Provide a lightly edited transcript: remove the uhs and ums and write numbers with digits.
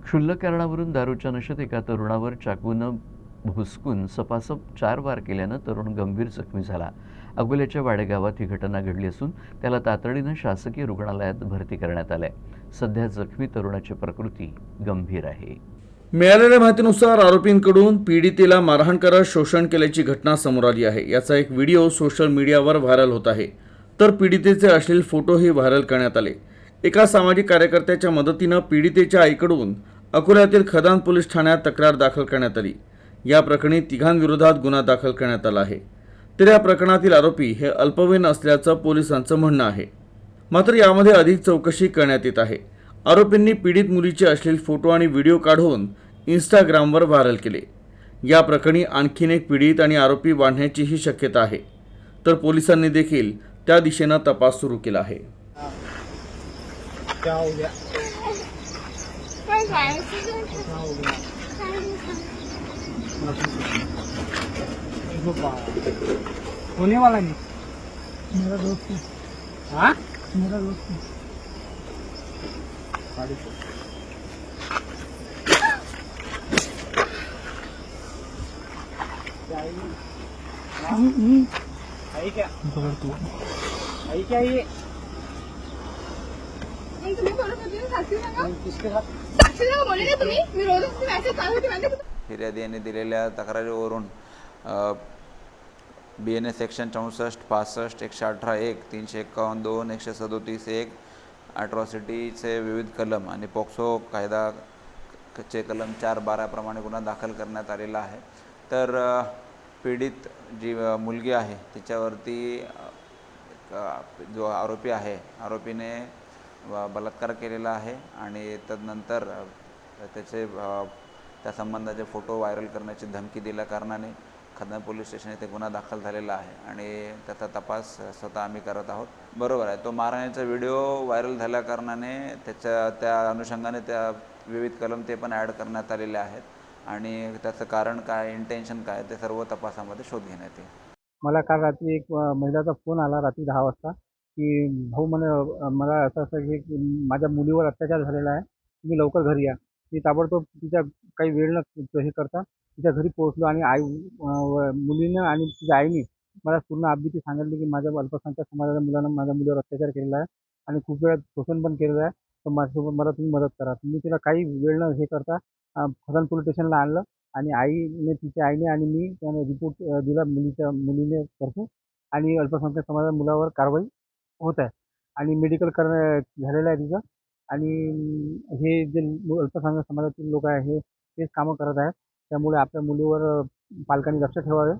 क्षुल्लक कारणावरून दारूच्या नशेत एका तरुणावर चाकूनं भुसकून सपासप 4 वार केल्यानं तरुण गंभीर जखमी झाला. अकोल्याच्या वाडेगावात ही घटना घडली असून त्याला तातडीनं शासकीय रुग्णालयात भरती करण्यात आलंय. सध्या जखमी तरुणाची प्रकृती गंभीर आहे. मिळालेल्या माहितीनुसार आरोपींकडून पीडितेला मारहाण करत शोषण केल्याची घटना समोर आली आहे. याचा एक व्हिडिओ सोशल मीडियावर व्हायरल होत आहे. तर पीडितेचे अश्लील फोटोही व्हायरल करण्यात आले. एका सामाजिक कार्यकर्त्याच्या मदतीनं पीडितेच्या आईकडून अकोल्यातील खदान पोलीस ठाण्यात तक्रार दाखल करण्यात आली. या प्रकरणी तिघांविरोधात गुन्हा दाखल करण्यात आला आहे. तर या प्रकरणातील आरोपी हे अल्पवयीन असल्याचं पोलिसांचं म्हणणं आहे. मात्र यामध्ये अधिक चौकशी करण्यात येत आहे. आरोपींनी पीडित मुलीचे अश्लील फोटो आणि व्हिडिओ काढून इंस्टाग्रामवर व्हायरल केले. या प्रकरणी आणखीन एक पीडित आणि आरोपी वाढण्याचीही शक्यता आहे. तर पोलिसांनी देखील त्या दिशेनं तपास सुरू केला आहे. होने वाला नहीं मेरा दोस्त है। हाँ मेरा दोस्त है। आई क्या पकड़ तू आई क्या ये तुम्ही कोणासाठी साक्षी सांगा किसके साथ साक्षी सांगा बोलले ना तुम्ही मी रोज उसकी मॅसेज चालू होती माहिती आहे? फिर्यादी यांनी दिलेल्या तक्रारीवरून BNS सेक्शन 64, 65, 118(1), 351(2), 137(1) ॲट्रॉसिटीचे विविध कलम आणि पॉक्सो कायदाचे कलम 4(12) प्रमाणे गुन्हा दाखल करण्यात आलेला आहे. तर पीडित जी मुलगी आहे तिच्यावरती जो आरोपी आहे आरोपीने बलात्कार केलेला आहे आणि तदनंतर त्याचे त्या संबंधाचे फोटो व्हायरल करण्याची धमकी दिल्या कारणाने खदान पोलीस स्टेशन येथे गुन्हा दाखल झालेला आहे आणि त्याचा तपास स्वतः आम्ही करत आहोत. बरोबर आहे, तो मारहाणीचा व्हिडिओ व्हायरल झाल्या कारणाने त्या अनुषंगाने त्या विविध कलम ते पण ॲड करण्यात आलेले आहेत आणि त्याचं कारण काय, इंटेन्शन काय, ते सर्व तपासामध्ये शोध घेण्यात येईल. मला काल रात्री एक महिलाचा फोन आला रात्री 10 वाजता की भाऊ मला असं की माझ्या मुलीवर अत्याचार झालेला आहे, तुम्ही लवकर घरी या. मी ताबडतोब तिच्या काही वेळ न हे करता तिच्या घरी पोहोचलो आणि मुलीनं आणि तिच्या आईने मला पूर्ण आपबीती सांगितली की माझ्या अल्पसंख्याक समाजाच्या मुलानं माझ्या मुलीवर अत्याचार केलेला आहे आणि खूप वेळा शोषण पण केलेलं आहे. तर माझ्यासोबत मला तुम्ही मदत करा. मी तिला काही वेळ न हे करता खदान पोलीस स्टेशनला आणलं आणि तिच्या आईने आणि मी त्याने रिपोर्ट दिला मुलीने करतो आणि अल्पसंख्याक समाजाच्या मुलावर कारवाई होत आहे आणि मेडिकल झालेलं आहे तिचं आणि हे जे अल्पसंख्याक समाजातील लोक आहे हे तेच कामं करत आहेत. त्यामुळे आपल्या मुलीवर पालकांनी लक्ष ठेवावे